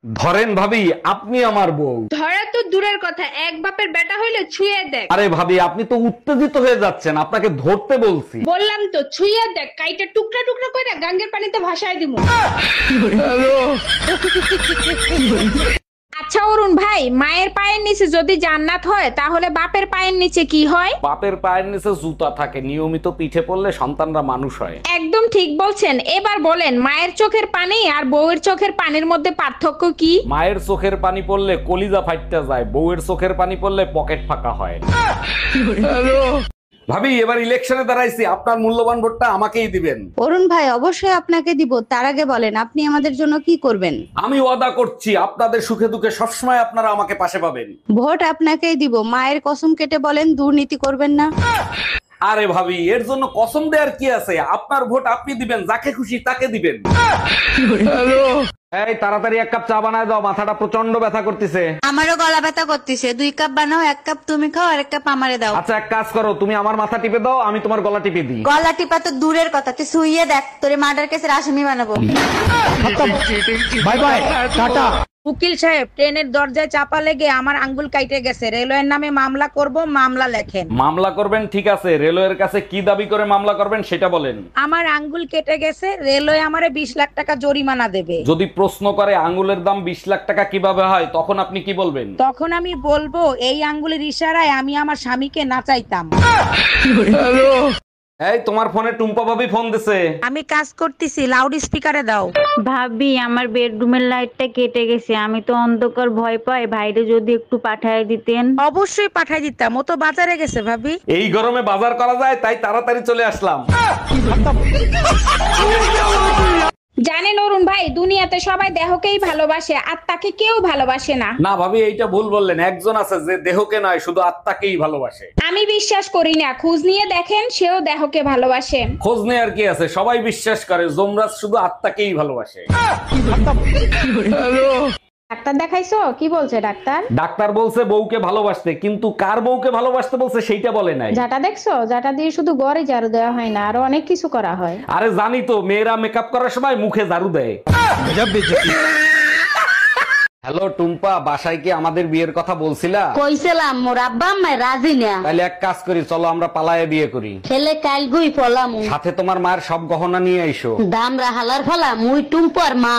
ধরেন ভাবি, আপনি আমার বউ। ধরা তো দূরের কথা, এক বাপের বেটা হইলে ছুঁয়ে দেখ। আরে ভাবি, আপনি তো উত্তেজিত হয়ে যাচ্ছেন, আপনাকে ধরতে বলছি। বললাম তো ছুঁয়ে দেখ, কাইটা টুকরা টুকরা করে গাঙ্গের পানিতে ভাসায় দিমু। আচ্ছা অরুণ ভাই, মায়ের পায়ের নিচে যদি জান্নাত হয় তাহলে বাপের পায়ের নিচে কি হয়? বাপের পায়ের নিচে জুতা থাকে, নিয়মিত পিঠে পড়লে সন্তানরা মানুষ হয়। একদম ঠিক বলছেন। এবার বলেন, মায়ের চোখের পানি আর বউয়ের চোখের পানির মধ্যে পার্থক্য কি? মায়ের চোখের পানি পড়লে কলিজা ফাইটটা যায়, বউয়ের চোখের পানি পড়লে পকেট ফাঁকা হয়। ভাবি, এবার ইলেকশনে দাঁড়াইছি, আপনার মূল্যবান ভোটটা আমাকেই দিবেন। অরুণ ভাই, অবশ্যই আপনাকে দিব। তার আগে বলেন, আপনি আমাদের জন্য কি করবেন? আমি ওয়াদা করছি, আপনাদের সুখে দুঃখে সবসময় আপনারা আমাকে পাশে পাবেন। ভোট আপনাকেই দিব। মায়ের কসম কেটে বলেন, দুর্নীতি করবেন না। আরে ভাবি, এর জন্য কসম দেওয়ার কি আছে? আপনার ভোট আপনি দিবেন, যাকে খুশি তাকে দিবেন। এই তাড়াতাড়ি 1 কাপ চা বানায় দাও, মাথাটা প্রচন্ড ব্যথা করতেছে। আমারও গলা ব্যথা করতেছে। 2 কাপ বানাও, 1 কাপ তুমি খাও আর 1 কাপ আমারে দাও। আচ্ছা, এক কাজ করো, তুমি আমার মাথা টিপে দাও, আমি তোমার গলা টিপে দিই। গলা টিপা তো দূরের কথা, তুই শুইয়ে দেখ, তোরে মার্ডার কেসের আসামি বানাবো। Bye bye, tata. উকিল সাহেব, ট্রেনের দরজায় চাপা লেগে আমার আঙ্গুল কাইটে গেছে, রেলওয়ের নামে মামলা করব, মামলা লেখেন। মামলা করবেন, ঠিক আছে। রেলওয়ের কাছে কি দাবি করে মামলা করবেন সেটা বলেন। আমার আঙ্গুল কেটে গেছে, রেলওয়ে আমারে 20 লাখ টাকা জরিমানা দেবে। যদি প্রশ্ন করে আঙ্গুলের দাম 20 লাখ টাকা কিভাবে হয়, তখন আপনি কি বলবেন? তখন আমি বলবো, এই আঙ্গুলের ইশারায় আমি আমার স্বামীকে নাচাইতাম। এই তোমার ফোনে টুম্পা ভাবি ফোন দিছে। আমি কাজ করতেছি, লাউড স্পিকারে দাও। ভাবি, আমার বেডরুমের লাইটটা কেটে গেছে, আমি তো অন্ধকার ভয় পাই, ভাইরে যদি একটু পাঠায় দিতেন। অবশ্যই পাঠাই দিতাম, ও তো বাজারে গেছে ভাবি। এই গরমে বাজার করা যায়, তাই তাড়াতাড়ি চলে আসলাম। জানেন অরুণ ভাই, দুনিয়াতে সবাই দেহকেই ভালোবাসে, আত্মাকে কেউ ভালোবাসে না। না ভাবি, এইটা ভুল বললেন। একজন আছে যে দেহকে নয়, শুধু আত্মাকেই ভালোবাসে। আমি বিশ্বাস করি না, খোঁজ নিয়ে দেখেন, সেও দেহকে ভালোবাসে। খোঁজ নেয়ার কি আছে, সবাই বিশ্বাস করে যমরাজ শুধু আত্মাকেই ভালোবাসে। ডাক্তার দেখাইছো? কি বলছে ডাক্তার? ডাক্তার বলছে বউকে ভালোবাসতে, কিন্তু কার বউকে ভালোবাসতে বলছে সেইটা বলে নাই। যাটা দেখছো, যাটা দিয়ে শুধু গড়ে ঝাড়ু দেওয়া হয় না, আরো অনেক কিছু করা হয়। আরে জানি তো, মেয়েরা মেকআপ করার সময় মুখে ঝাড়ু দেয়। হ্যালো টুম্পা, বাসায় কি আমাদের বিয়ের কথা বলছিলা? কইছিলাম, মোর আব্বা আম্মা রাজি না। তাহলে এক কাজ করি, চলো আমরা পালায়ে বিয়ে করি। ছেলে কাল গুই ফলাম, সাথে তোমার মায়ের সব গহনা নিয়ে আইসো। দাম রাহালার ফলা, মুই টুম্পর মা।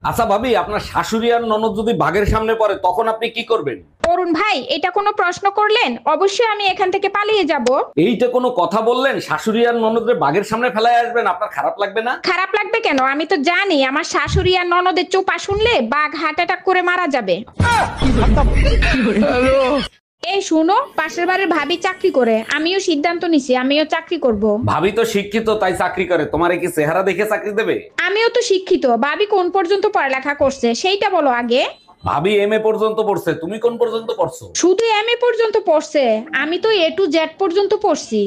আচ্ছা ভাবি, আপনার শাশুড়ি আর ননদ যদি বাঘের সামনে পড়ে, তখন আপনি কি করবেন? অরুণ ভাই, এটা কোনো প্রশ্ন করলেন? অবশ্যই আমি এখান থেকে পালিয়ে যাব। এইটা কোনো কথা বললেন? শাশুড়ি আর ননদের বাঘের সামনে ফেলায় আসবেন, আপনার খারাপ লাগবে না? খারাপ লাগবে কেন? আমি তো জানি আমার শাশুড়ি আর ননদের চোপা শুনলে বাঘ হার্ট অ্যাটাক করে মারা যাবে। এই শুনো, পাশের বাড়ির ভাবি চাকরি করে, আমিও সিদ্ধান্ত নিছি, আমিও চাকরি করব। ভাবি তো শিক্ষিত, তাই চাকরি করে। তোমারে কি চেহারা দেখে চাকরি দেবে? আমিও তো শিক্ষিত, ভাবি কোন পর্যন্ত পড়ালেখা করছে সেইটা বলো আগে। ভাবি এমএ পর্যন্ত পড়ছে, তুমি কোন পর্যন্ত পড়ছো? শুধু এমএ পর্যন্ত পড়ছে, আমি তো A to Z পর্যন্ত পড়ছি।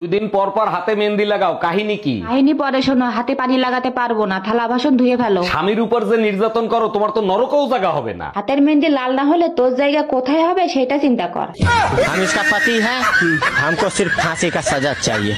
দুদিন পর পর হাতে মেহেন্দি লাগাও, কাহিনী কি? কাহিনী পরে শোনো, হাতে পানি লাগাতে পারবো না, থালা বাসন ধুয়ে ফেলো। স্বামীর উপর যে নির্যাতন করো, তোমার তো নরকেও জায়গা হবে না। হাতের মেহেন্দি লাল না হলে তোর জায়গা কোথায় হবে সেটা চিন্তা কর। हम इसका पति है, हमको सिर्फ फांसी का सजा चाहिए।